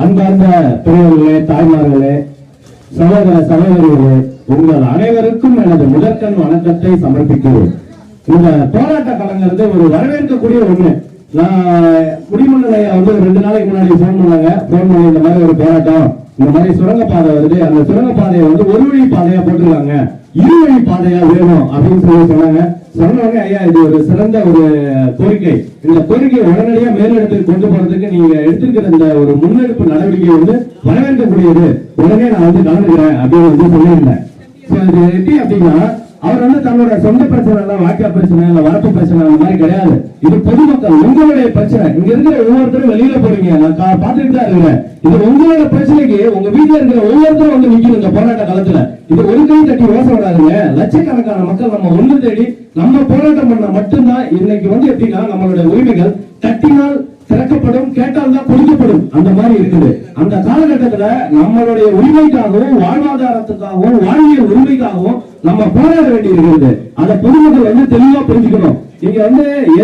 அன்பார்ந்த பெரியவர்களே, தாய்மார்களே, சகோதர சகோதரிகளே, உங்கள் அனைவருக்கும் எனது முதற்கண் வணக்கத்தை சமர்ப்பிக்கிறேன். இந்த போராட்ட களங்கிறது ஒரு வரவேற்கக்கூடிய ஒண்ணு. நான் குடிமண்டலைய 2 நாளைக்கு முன்னாடி போன் பண்ணி இந்த மாதிரி ஒரு போராட்டம், இந்த மாதிரி சுரங்கப்பாதை வருது, அந்த சுரங்கப்பாதையை ஒரு வழி பாதையா போட்டுருக்காங்க, இருவழி பாதையா வேணும் அப்படின்னு சொன்னாங்க. சொன்னவங்க, ஐயா இது ஒரு சிறந்த ஒரு கோரிக்கை, இந்த கோரிக்கையை உடனடியா மேலிடத்துக்கு கொண்டு போறதுக்கு நீங்க எடுத்திருக்கிற இந்த ஒரு முன்னெடுப்பு நடவடிக்கை வரவேற்கக்கூடியது, உடனே நான் கலந்துக்கிறேன் அப்படின்னு சொல்லியிருந்தேன். இது எப்படி அப்படின்னா, அவர் தன்னோட சொந்த பிரச்சனை இல்ல, வாக்கிய பிரச்சனை இல்ல, வரப்பு பிரச்சனை அந்த மாதிரி கிடையாது. இது பொதுமக்கள் உங்களுடைய பிரச்சனை. இங்க இருக்கிற ஒவ்வொருத்தரும் வெளியில போறீங்க, நான் பார்த்துட்டு தான் இருக்கிறேன். இது உங்களோட பிரச்சனைக்கு உங்க வீட்டுல இருக்கிற ஒவ்வொருத்தரும் நிக்கணும் இந்த போராட்ட காலத்துல. இது ஒரு கை தட்டி யோசனை வராதுங்க. லட்சக்கணக்கான மக்கள் நம்ம ஒன்று தேடி நம்ம போராட்டம் பண்ண மட்டும்தான் இன்னைக்கு எப்படின்னா நம்மளுடைய உரிமைகள் தட்டினால் திறக்கப்படும், கேட்டால் தான் கொடுக்கப்படும், அந்த மாதிரி இருக்குது. அந்த காலகட்டத்துல நம்மளுடைய உரிமைக்காகவும் வாழ்வாதாரத்துக்காகவும் வாழ்வியல் உரிமைக்காகவும் நம்ம போராட வேண்டி இருக்கிறது. அதை பொதுமக்கள் தெளிவா புரிஞ்சுக்கணும். நீங்க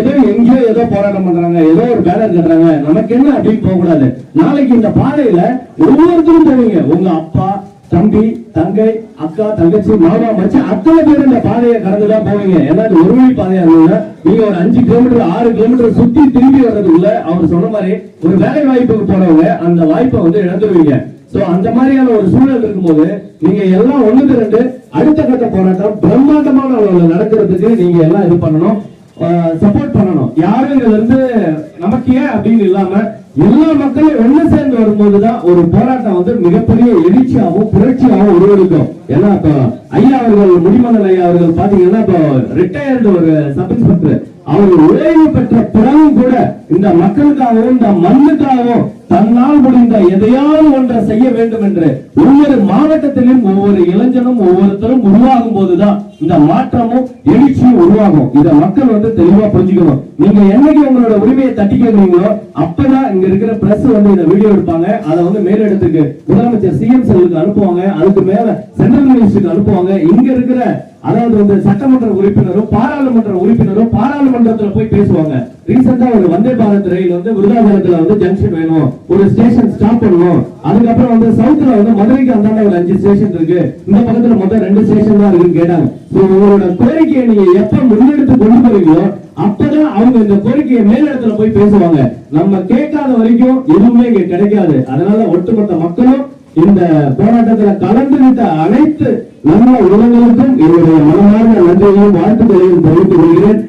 ஏதோ எங்கேயோ ஏதோ போராட்டம் பண்றாங்க, ஏதோ ஒரு பேனர் கட்டுறாங்க, நமக்கு என்ன அப்படின்னு போக கூடாது. நாளைக்கு இந்த பாதையில ஒவ்வொருத்தரும் போவீங்க. உங்க அப்பா, தம்பி, தங்கை, அக்கா, தங்கச்சி, மாமா, மச்சி அத்தனை பேர் இந்த பாதையை கடந்துதான் போவீங்க. ஏன்னா ஒரு வழி பாதையா இருந்ததுன்னா நீங்க ஒரு 5 கிலோமீட்டர் 6 கிலோமீட்டர் சுத்தி திரும்பி வர்றதுக்குள்ள அவர் சொன்ன மாதிரி ஒரு வேலை வாய்ப்புக்கு போறவங்க அந்த வாய்ப்பை இழந்துருவீங்க. சோ அந்த மாதிரியான ஒரு சூழல் இருக்கும்போது நீங்க எல்லாம் ஒண்ணுக்கு 2 அடுத்த கட்ட போராட்டம் பிரம்மாண்டமான அளவுல நடக்கிறதுக்கு நீங்க எல்லாம் இது பண்ணணும், சப்போர்ட் பண்ணணும். யாரும் இதுல நமக்கு ஏன் அப்படின்னு இல்லாம எல்லா மக்களும் ஒண்ணு சேர்ந்து வரும்போதுதான் ஒரு போராட்டம் மிகப்பெரிய எழுச்சியாகவும் புரட்சியாகவும் உருவெடுக்கும். ஏன்னா இப்ப ஐயா அவர்கள், முடிமன்னல் ஐயா அவர்கள் பாத்தீங்கன்னா இப்போ ரிட்டையர்டு ஒரு சப் இன்ஸ்பெக்டர், அவர் ஓய்வு பெற்ற பிறகும் கூட இந்த மக்களுக்காகவும் இந்த மண்ணுக்காகவும் தன்னால் முடிந்த எதையாவது ஒன்றை செய்ய வேண்டும் என்று ஒவ்வொரு மாவட்டத்திலும் ஒவ்வொரு இளைஞனும் ஒவ்வொருத்தரும் உருவாகும் போதுதான் இந்த மாற்றமும் எழுச்சியும் உருவாகும். இதை மக்கள் தெளிவா புரிஞ்சுக்கணும். நீங்க என்னைக்கு உங்களோட உரிமையை தட்டி கேட்கிறீங்களோ அப்பதான் இங்க இருக்கிற பிரஸ் இதை வீடியோ எடுப்பாங்க, அதை மேலிடத்துக்கு முதலமைச்சர் சிஎம் செல்லுக்கு அனுப்புவாங்க, அதுக்கு மேல சென்ட்ரல் மினிஸ்டருக்கு அனுப்புவாங்க. இங்க இருக்கிற அதாவது சட்டமன்ற உறுப்பினரும் பாராளுமன்ற உறுப்பினரும் பாராளுமன்றத்துல போய் பேசுவாங்க. ரீசெண்டா ஒரு வந்தே பாரத் ரயில் விருதாச்சலத்துல ஜங்ஷன் வேணும், ஒரு ஸ்டேஷன் ஸ்டாப் பண்ணணும். அதுக்கப்புறம் சவுத்ல மதுரைக்கு அந்தாண்ட ஒரு 5 ஸ்டேஷன் இருக்கு, இந்த பக்கத்துல மொத்தம் 2 ஸ்டேஷன் தான் இருக்குன்னு கேட்டாங்க. உங்களோட கோரிக்கையை நீங்க எப்ப முன்னெடுத்து கொண்டு போறீங்களோ அப்பதான் அவங்க இந்த கோரிக்கையை மேலிடத்துல போய் பேசுவாங்க. நம்ம கேட்காத வரைக்கும் எதுவுமே இங்க கிடைக்காது. அதனால ஒட்டுமொத்த மக்களும் இந்த போராட்டத்துல கலந்துவிட்ட அனைத்து நல்ல உறவுகளுக்கும் என்னுடைய மனமார்ந்த நன்றியையும் வாழ்த்துக்களையும் தெரிவித்துக் கொள்கிறேன்.